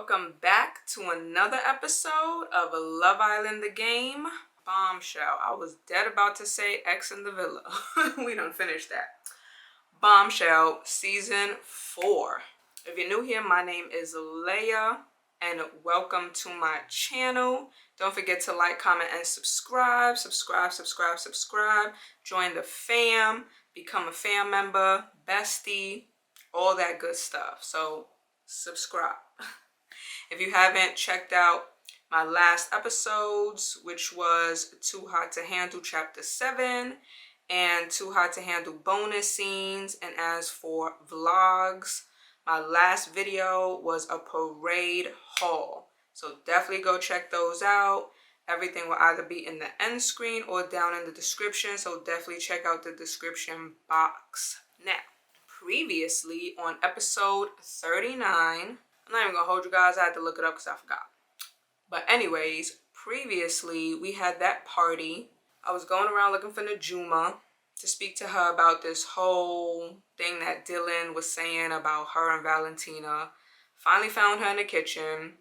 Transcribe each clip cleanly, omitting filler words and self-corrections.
welcome back to another episode of Love Island the Game. Bombshell. I was dead about to say X in the Villa. We done finished that. Bombshell Season 4. If you're new here, my name is Leia and welcome to my channel. Don't forget to like, comment, and subscribe. Subscribe. Join the fam. Become a fam member, bestie, all that good stuff. So subscribe. If you haven't checked out my last episodes, which was Too Hot to Handle Chapter 7 and Too Hot to Handle bonus scenes, and as for vlogs, my last video was a parade haul. So definitely go check those out. Everything will either be in the end screen or down in the description. So definitely check out the description box. Now, previously on episode 39, I'm not even gonna hold you guys. I had to look it up because I forgot. But anyways, previously we had that party. I was going around looking for Najuma to speak to her about this whole thing that Dylan was saying about her and Valentina. Finally found her in the kitchen.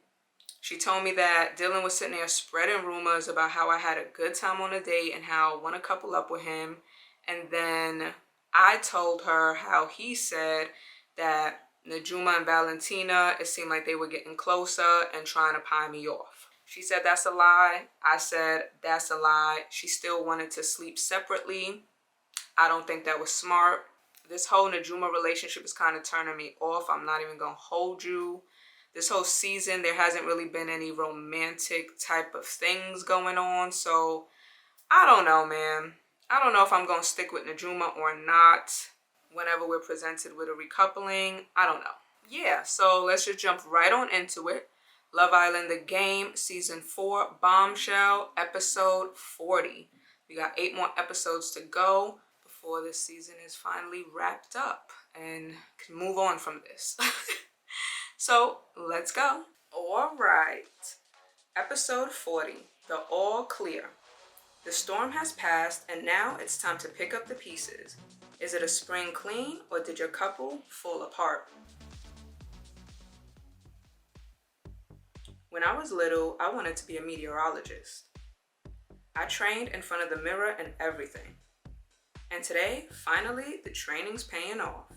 She told me that Dylan was sitting there spreading rumors about how I had a good time on a date and how I want to couple up with him. And then I told her how he said that Najuma and Valentina, it seemed like they were getting closer and trying to pie me off. She said that's a lie. I said that's a lie. She still wanted to sleep separately. I don't think that was smart. This whole Najuma relationship is kind of turning me off. I'm not even going to hold you. This whole season, there hasn't really been any romantic type of things going on. So, I don't know, man. I don't know if I'm going to stick with Najuma or not whenever we're presented with a recoupling. I don't know. Yeah, so let's just jump right on into it. Love Island the Game, Season 4, Bombshell, Episode 40. We got 8 more episodes to go before this season is finally wrapped up and can move on from this. So, let's go. All right. Episode 40, The All Clear. The storm has passed and now it's time to pick up the pieces. Is it a spring clean or did your couple fall apart? When I was little, I wanted to be a meteorologist. I trained in front of the mirror and everything. And today, finally, the training's paying off.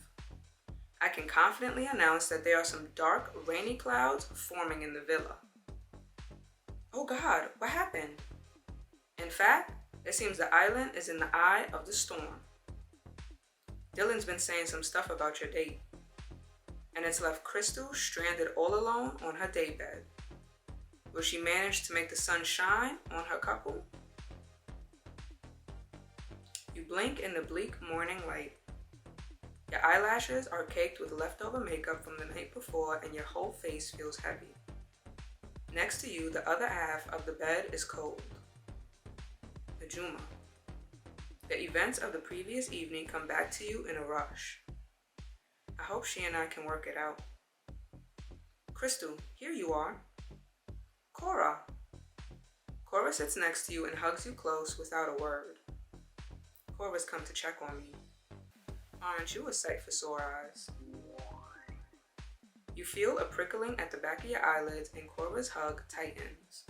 I can confidently announce that there are some dark, rainy clouds forming in the villa. Oh God, what happened? In fact, it seems the island is in the eye of the storm. Dylan's been saying some stuff about your date, and it's left Crystal stranded all alone on her daybed. Will she manage to make the sun shine on her couple? You blink in the bleak morning light. Your eyelashes are caked with leftover makeup from the night before and your whole face feels heavy. Next to you, the other half of the bed is cold. Najuma. The events of the previous evening come back to you in a rush. I hope she and I can work it out. Crystal, here you are. Cora. Cora sits next to you and hugs you close without a word. Cora's come to check on me. Aren't you a sight for sore eyes? You feel a prickling at the back of your eyelids and Cora's hug tightens.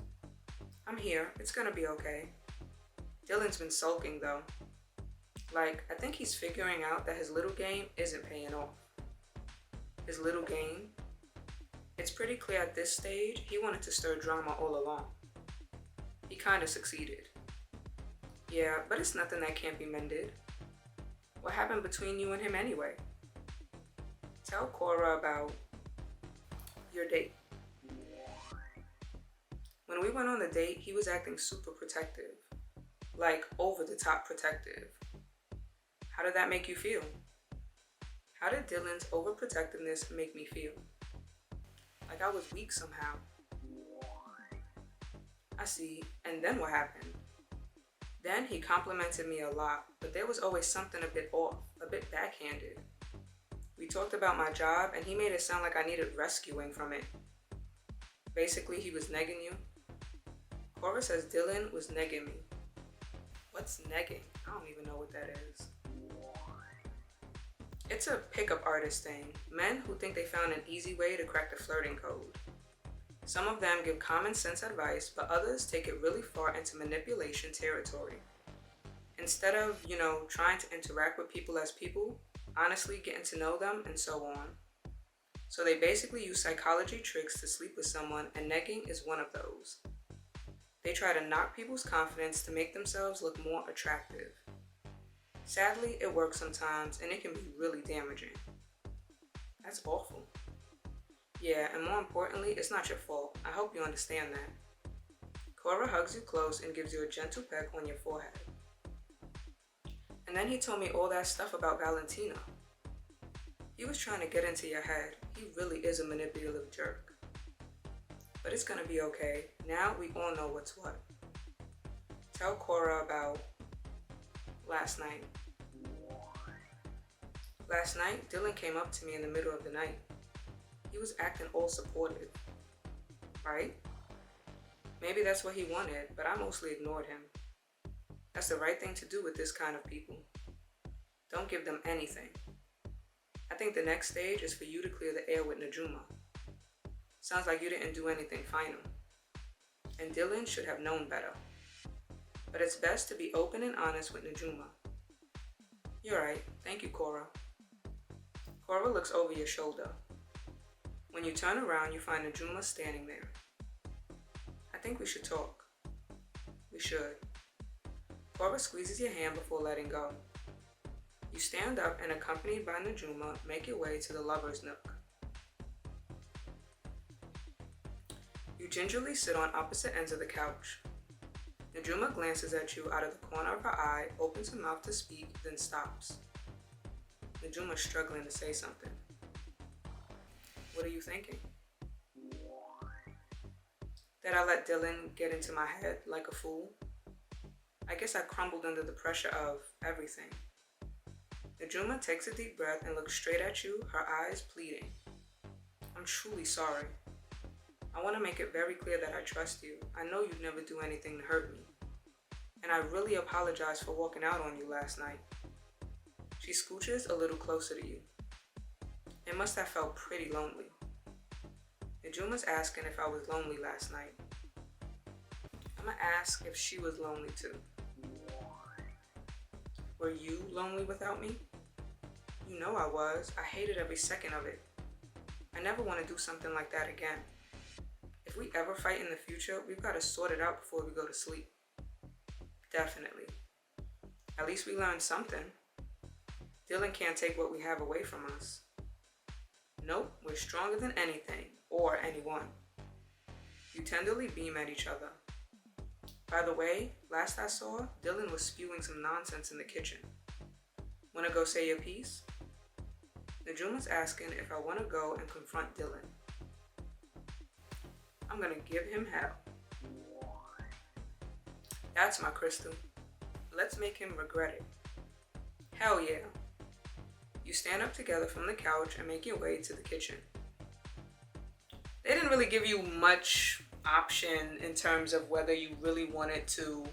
I'm here. It's gonna be okay. Dylan's been sulking though. Like, I think he's figuring out that his little game isn't paying off. His little game? It's pretty clear at this stage he wanted to stir drama all along. He kinda succeeded. Yeah, but it's nothing that can't be mended. What happened between you and him anyway? Tell Cora about your date. When we went on the date, he was acting super protective. Like, over the top protective. How did that make you feel? How did Dylan's overprotectiveness make me feel? Like I was weak somehow. I see. And then what happened? Then he complimented me a lot, but there was always something a bit off, a bit backhanded. We talked about my job and he made it sound like I needed rescuing from it. Basically, he was negging you. Cora says Dylan was negging me. What's negging? I don't even know what that is. It's a pickup artist thing. Men who think they found an easy way to crack the flirting code. Some of them give common sense advice, but others take it really far into manipulation territory. Instead of, trying to interact with people as people, honestly getting to know them and so on. So they basically use psychology tricks to sleep with someone, and negging is one of those. They try to knock people's confidence to make themselves look more attractive. Sadly, it works sometimes, and it can be really damaging. That's awful. Yeah, and more importantly, it's not your fault. I hope you understand that. Cora hugs you close and gives you a gentle peck on your forehead. And then he told me all that stuff about Valentina. He was trying to get into your head. He really is a manipulative jerk. But it's gonna be okay. Now we all know what's what. Tell Cora about last night. Last night, Dylan came up to me in the middle of the night. He was acting all supportive, right? Maybe that's what he wanted, but I mostly ignored him. That's the right thing to do with this kind of people. Don't give them anything. I think the next stage is for you to clear the air with Najuma. Sounds like you didn't do anything final. And Dylan should have known better. But it's best to be open and honest with Najuma. You're right. Thank you, Cora. Cora looks over your shoulder. When you turn around, you find Najuma standing there. I think we should talk. We should. Cora squeezes your hand before letting go. You stand up and, accompanied by Najuma, make your way to the lover's nook. You gingerly sit on opposite ends of the couch. Najuma glances at you out of the corner of her eye, opens her mouth to speak, then stops. Najuma's struggling to say something. What are you thinking? That I let Dylan get into my head like a fool? I guess I crumbled under the pressure of everything. Najuma takes a deep breath and looks straight at you, her eyes pleading. I'm truly sorry. I want to make it very clear that I trust you. I know you'd never do anything to hurt me. And I really apologize for walking out on you last night. She scooches a little closer to you. It must have felt pretty lonely. Najuma's asking if I was lonely last night. I'm gonna ask if she was lonely too. Were you lonely without me? You know I was. I hated every second of it. I never want to do something like that again. If we ever fight in the future, we've got to sort it out before we go to sleep. Definitely. At least we learned something. Dylan can't take what we have away from us. Nope, we're stronger than anything, or anyone. You tenderly beam at each other. By the way, last I saw, Dylan was spewing some nonsense in the kitchen. Wanna go say your piece? Najuma's asking if I wanna go and confront Dylan. I'm gonna give him hell. That's my crystal. Let's make him regret it. Hell yeah. You stand up together from the couch and make your way to the kitchen. They didn't really give you much option in terms of whether you really wanted to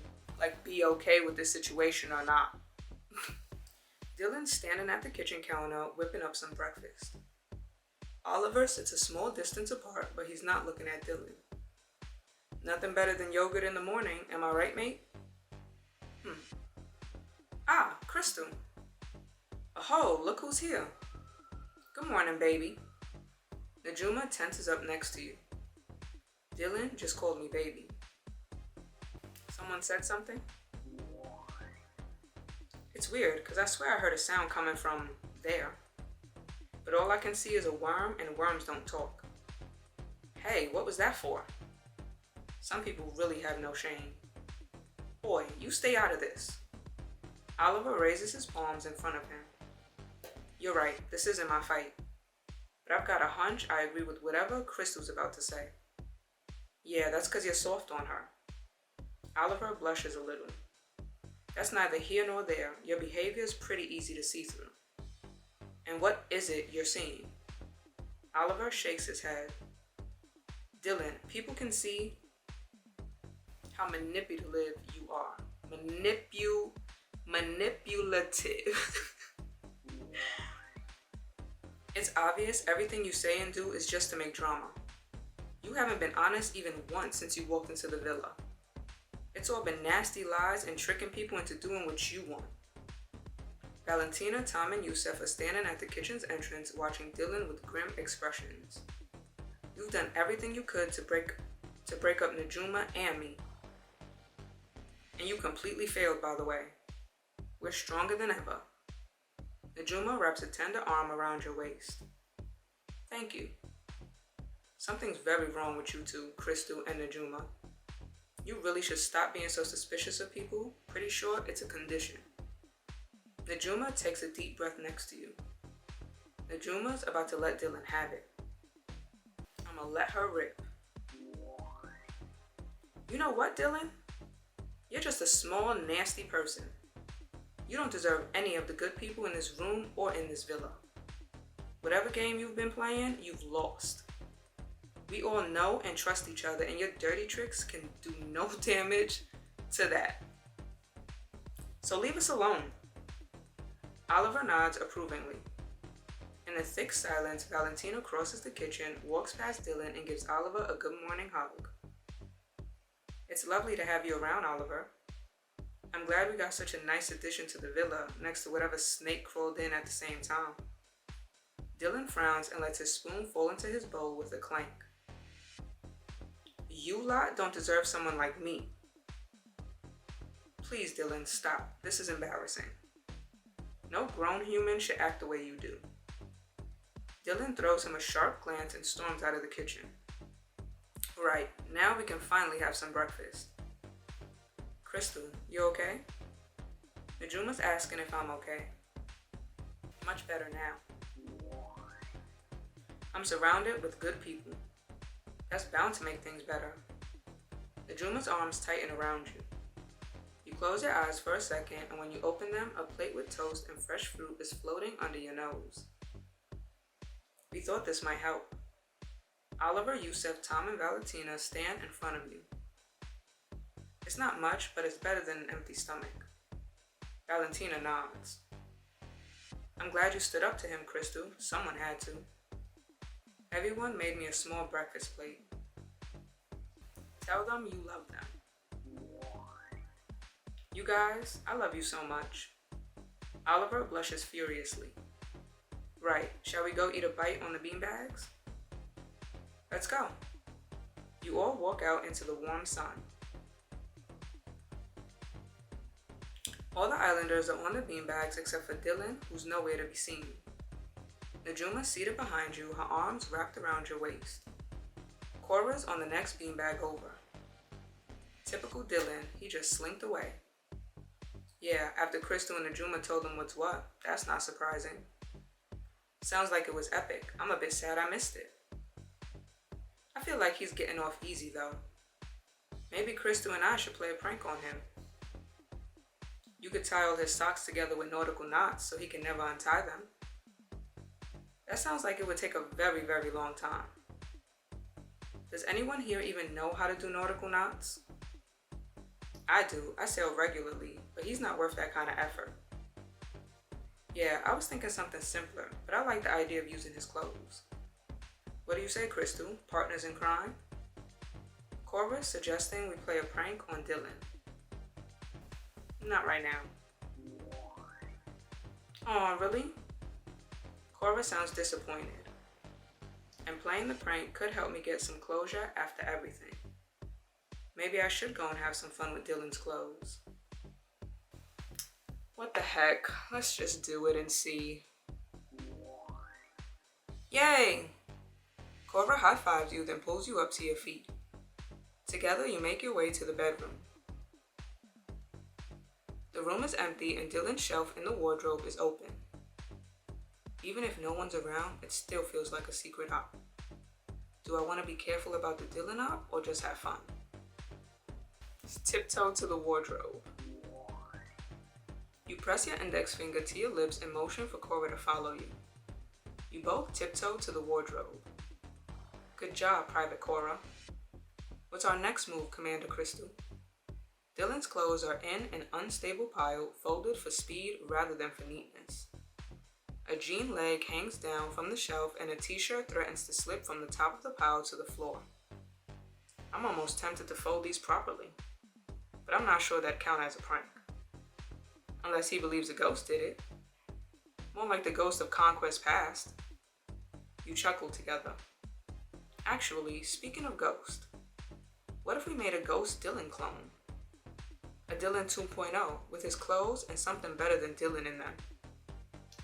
be okay with this situation or not. Dylan's standing at the kitchen counter whipping up some breakfast. Oliver sits a small distance apart, but he's not looking at Dylan. Nothing better than yogurt in the morning, am I right, mate? Ah, Crystal. Oh, look who's here. Good morning, baby. Najuma tenses up next to you. Dylan just called me baby. Someone said something? It's weird, because I swear I heard a sound coming from there. But all I can see is a worm, and worms don't talk. Hey, what was that for? Some people really have no shame. Boy, you stay out of this. Oliver raises his palms in front of him. You're right, this isn't my fight. But I've got a hunch I agree with whatever Crystal's about to say. Yeah, that's because you're soft on her. Oliver blushes a little. That's neither here nor there. Your behavior is pretty easy to see through. And what is it you're seeing? Oliver shakes his head. Dylan, people can see how manipulative you are. Manipulative. It's obvious everything you say and do is just to make drama. You haven't been honest even once since you walked into the villa. It's all been nasty lies and tricking people into doing what you want. Valentina, Tom, and Yusef are standing at the kitchen's entrance watching Dylan with grim expressions. You've done everything you could to break up Najuma and me. And you completely failed, by the way. We're stronger than ever. Najuma wraps a tender arm around your waist. Thank you. Something's very wrong with you two, Crystal and Najuma. You really should stop being so suspicious of people. Pretty sure it's a condition. Najuma takes a deep breath next to you. Najuma's about to let Dylan have it. I'ma let her rip. You know what, Dylan? You're just a small, nasty person. You don't deserve any of the good people in this room or in this villa. Whatever game you've been playing, you've lost. We all know and trust each other, and your dirty tricks can do no damage to that. So leave us alone. Oliver nods approvingly. In a thick silence, Valentina crosses the kitchen, walks past Dylan, and gives Oliver a good morning hug. It's lovely to have you around, Oliver. I'm glad we got such a nice addition to the villa, next to whatever snake crawled in at the same time. Dylan frowns and lets his spoon fall into his bowl with a clank. You lot don't deserve someone like me. Please, Dylan, stop. This is embarrassing. No grown human should act the way you do. Dylan throws him a sharp glance and storms out of the kitchen. Right, now we can finally have some breakfast. Crystal, you okay? Najuma's asking if I'm okay. Much better now. I'm surrounded with good people. That's bound to make things better. Najuma's arms tighten around you. You close your eyes for a second, and when you open them, a plate with toast and fresh fruit is floating under your nose. We thought this might help. Oliver, Yusef, Tom, and Valentina stand in front of you. It's not much, but it's better than an empty stomach. Valentina nods. I'm glad you stood up to him, Crystal. Someone had to. Everyone made me a small breakfast plate. Tell them you love them. You guys, I love you so much. Oliver blushes furiously. Right, shall we go eat a bite on the beanbags? Let's go. You all walk out into the warm sun. All the islanders are on the beanbags except for Dylan, who's nowhere to be seen. Najuma seated behind you, her arms wrapped around your waist. Cora's on the next beanbag over. Typical Dylan, he just slinked away. Yeah, after Crystal and Najuma told him what's what, that's not surprising. Sounds like it was epic. I'm a bit sad I missed it. I feel like he's getting off easy though. Maybe Crystal and I should play a prank on him. You could tie all his socks together with nautical knots so he can never untie them. That sounds like it would take a very, very long time. Does anyone here even know how to do nautical knots? I do. I sail regularly, but he's not worth that kind of effort. Yeah, I was thinking something simpler, but I like the idea of using his clothes. What do you say, Crystal? Partners in crime? Cora suggesting we play a prank on Dylan. Not right now. Aw, really? Cora sounds disappointed. And playing the prank could help me get some closure after everything. Maybe I should go and have some fun with Dylan's clothes. What the heck? Let's just do it and see. Yay! Cora high-fives you, then pulls you up to your feet. Together, you make your way to the bedroom. The room is empty and Dylan's shelf in the wardrobe is open. Even if no one's around, it still feels like a secret op. Do I want to be careful about the Dylan op or just have fun? Tiptoe to the wardrobe. You press your index finger to your lips and motion for Cora to follow you. You both tiptoe to the wardrobe. Good job, Private Cora. What's our next move, Commander Crystal? Dylan's clothes are in an unstable pile, folded for speed rather than for neatness. A jean leg hangs down from the shelf and a t-shirt threatens to slip from the top of the pile to the floor. I'm almost tempted to fold these properly, but I'm not sure that'd count as a prank. Unless he believes a ghost did it. More like the ghost of conquest past. You chuckle together. Actually, speaking of ghost, what if we made a ghost Dylan clone? A Dylan 2.0 with his clothes and something better than Dylan in them.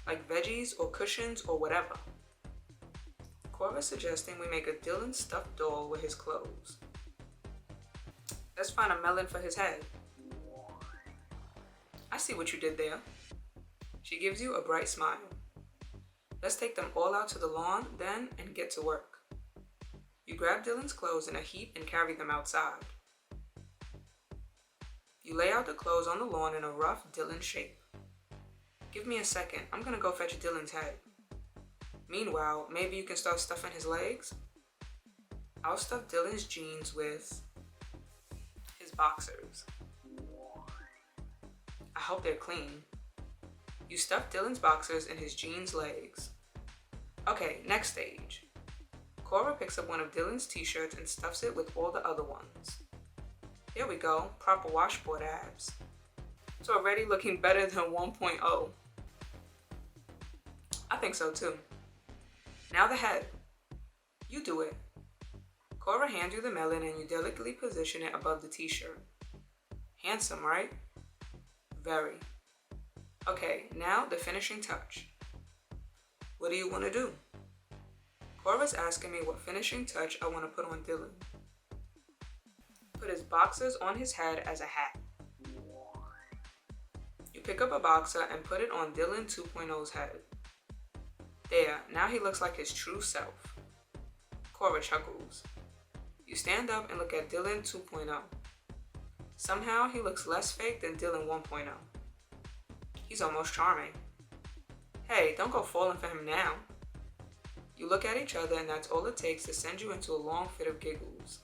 Like veggies or cushions or whatever. Cora's suggesting we make a Dylan stuffed doll with his clothes. Let's find a melon for his head. I see what you did there. She gives you a bright smile. Let's take them all out to the lawn then and get to work. You grab Dylan's clothes in a heap and carry them outside. You lay out the clothes on the lawn in a rough Dylan shape. Give me a second, I'm gonna go fetch Dylan's head. Meanwhile, maybe you can start stuffing his legs? I'll stuff Dylan's jeans with his boxers. I hope they're clean. You stuff Dylan's boxers in his jeans legs. Okay, next stage. Cora picks up one of Dylan's t-shirts and stuffs it with all the other ones. Here we go, proper washboard abs. It's already looking better than 1.0. I think so too. Now the head. You do it. Cora hands you the melon and you delicately position it above the t-shirt. Handsome, right? Very. Okay, now the finishing touch. What do you want to do? Cora's asking me what finishing touch I want to put on Dylan. Put his boxers on his head as a hat. You pick up a boxer and put it on Dylan 2.0's head. There, now he looks like his true self. Cora chuckles. You stand up and look at Dylan 2.0. Somehow he looks less fake than Dylan 1.0. He's almost charming. Hey, don't go falling for him now. You look at each other and that's all it takes to send you into a long fit of giggles.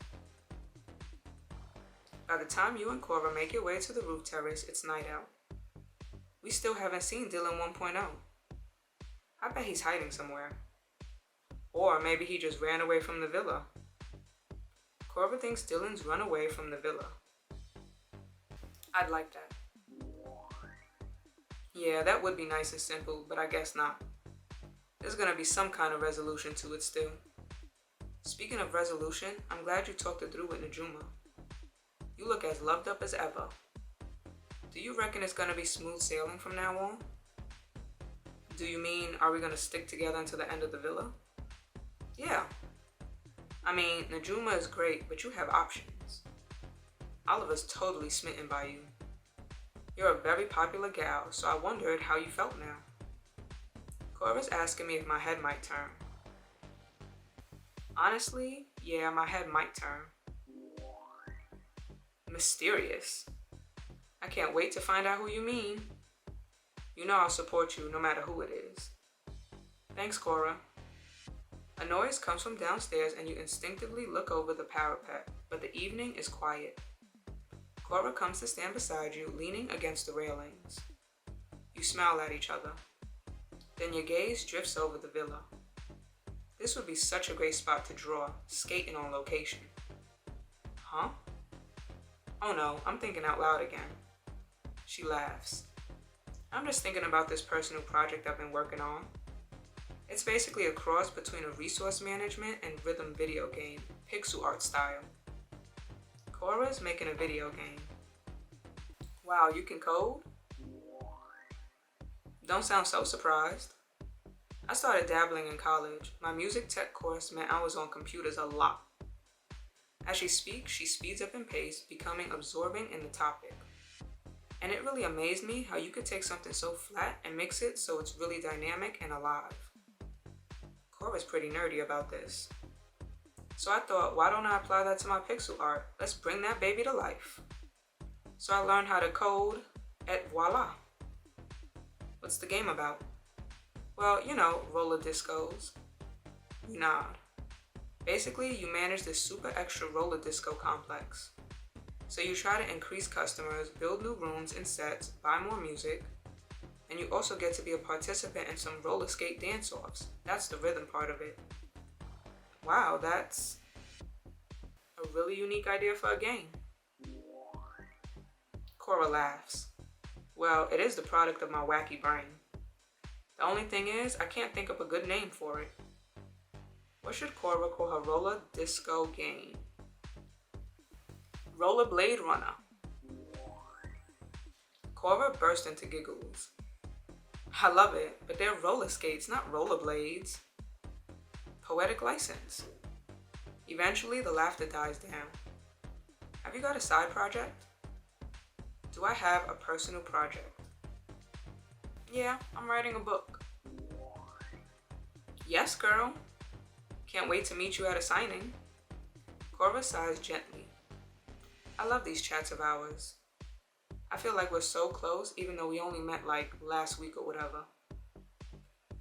By the time you and Cora make your way to the roof terrace, it's night out. We still haven't seen Dylan 1.0. I bet he's hiding somewhere. Or maybe he just ran away from the villa. Cora thinks Dylan's run away from the villa. I'd like that. Yeah, that would be nice and simple, but I guess not. There's gonna be some kind of resolution to it still. Speaking of resolution, I'm glad you talked it through with Najuma. You look as loved up as ever. Do you reckon it's gonna be smooth sailing from now on? Do you mean, are we gonna stick together until the end of the villa? Yeah. I mean, Najuma is great, but you have options. Oliver's totally smitten by you. You're a very popular gal, so I wondered how you felt now. Cora's asking me if my head might turn. Honestly, yeah, my head might turn. Mysterious. I can't wait to find out who you mean. You know I'll support you no matter who it is. Thanks, Cora. A noise comes from downstairs and you instinctively look over the parapet, but the evening is quiet. Cora comes to stand beside you, leaning against the railings. You smile at each other. Then your gaze drifts over the villa. This would be such a great spot to draw, skating on location. Huh? Oh no, I'm thinking out loud again. She laughs. I'm just thinking about this personal project I've been working on. It's basically a cross between a resource management and rhythm video game, pixel art style. Cora's making a video game. Wow, you can code? Don't sound so surprised. I started dabbling in college. My music tech course meant I was on computers a lot. As she speaks, she speeds up in pace, becoming absorbing in the topic. And it really amazed me how you could take something so flat and mix it so it's really dynamic and alive. Cora's pretty nerdy about this. So I thought, why don't I apply that to my pixel art? Let's bring that baby to life. So I learned how to code, et voila. What's the game about? Well, you know, roller discos. You nod. Basically, you manage this super extra roller disco complex. So you try to increase customers, build new rooms and sets, buy more music, and you also get to be a participant in some roller skate dance-offs. That's the rhythm part of it. Wow, that's A really unique idea for a game. Cora laughs. Well, it is the product of my wacky brain. The only thing is, I can't think of a good name for it. What should Cora call her roller disco game? Roller Blade Runner. Cora burst into giggles. I love it, but they're roller skates, not rollerblades. Poetic license. Eventually, the laughter dies down. Have you got a side project? Do I have a personal project? Yeah, I'm writing a book. Yes, girl. Can't wait to meet you at a signing. Cora sighs gently. I love these chats of ours. I feel like we're so close even though we only met like last week or whatever.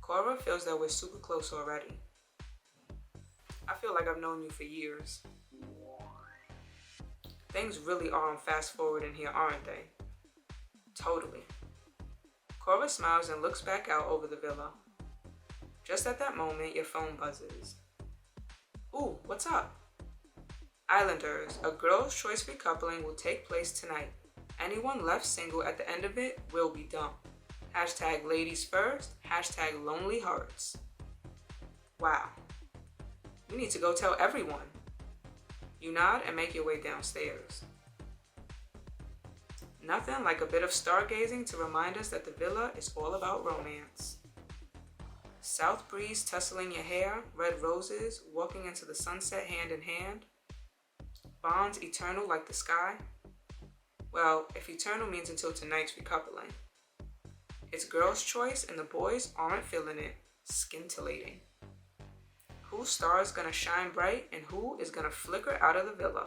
Cora feels that we're super close already. I feel like I've known you for years. Things really are on fast forward in here, aren't they? Totally. Cora smiles and looks back out over the villa. Just at that moment, your phone buzzes. Ooh, what's up? Islanders, a girls' choice recoupling will take place tonight. Anyone left single at the end of it will be dumped. Hashtag ladies first, hashtag lonely hearts. Wow. We need to go tell everyone. You nod and make your way downstairs. Nothing like a bit of stargazing to remind us that the villa is all about romance. South breeze tussling your hair, red roses, walking into the sunset hand in hand. Bonds eternal like the sky. Well, if eternal means until tonight's recoupling. It's girls' choice and the boys aren't feeling it. Scintillating. Whose star is gonna shine bright and who is gonna flicker out of the villa?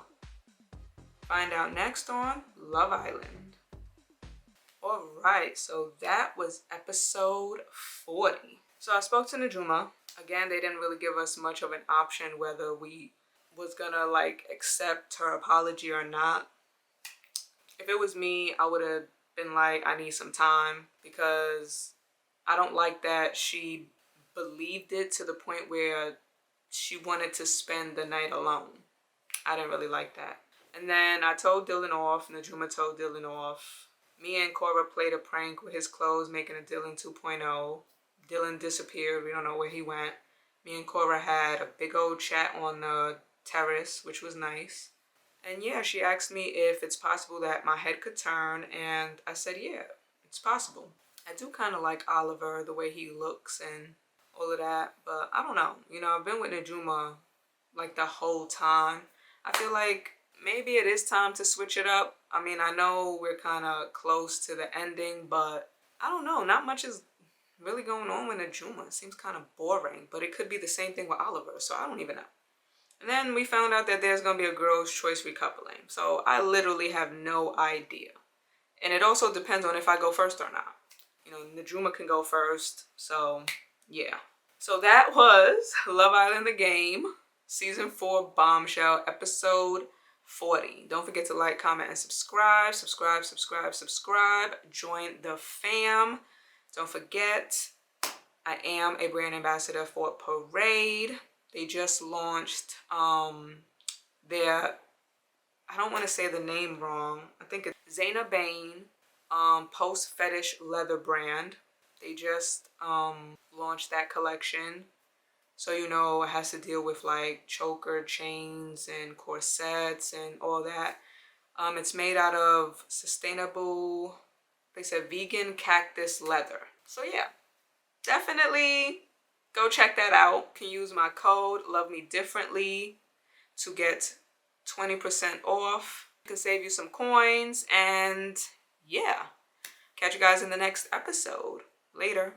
Find out next on Love Island. Alright, so that was episode 40. So I spoke to Najuma. Again, they didn't really give us much of an option whether we was gonna like accept her apology or not. If it was me, I would have been like, I need some time, because I don't like that she believed it to the point where she wanted to spend the night alone. I didn't really like that. And then I told Dylan off, Najuma told Dylan off. Me and Cora played a prank with his clothes, making a Dylan 2.0. Dylan disappeared, we don't know where he went. Me and Cora had a big old chat on the terrace, which was nice. And yeah, she asked me if it's possible that my head could turn, and I said, yeah, it's possible. I do kind of like Oliver, the way he looks and all of that, but I don't know. You know, I've been with Najuma like the whole time. I feel like maybe it is time to switch it up. I mean, I know we're kind of close to the ending, but I don't know. Not much is really going on with Najuma. It seems kind of boring, but it could be the same thing with Oliver, so I don't even know. And then we found out that there's going to be a girls' choice recoupling. So I literally have no idea. And it also depends on if I go first or not. You know, Najuma can go first. So, yeah. So that was Love Island the Game, Season 4 Bombshell, Episode 40. Don't forget to like, comment, and subscribe. Subscribe. Join the fam. Don't forget, I am a brand ambassador for Parade. They just launched their, I don't want to say the name wrong. I think it's Zaina Bain Post Fetish Leather brand. They just launched that collection. So, you know, it has to deal with like choker chains and corsets and all that. It's made out of sustainable, they said vegan cactus leather. So yeah, definitely go check that out. You can use my code Love Me Differently to get 20% off. It can save you some coins, and yeah, catch you guys in the next episode. Later.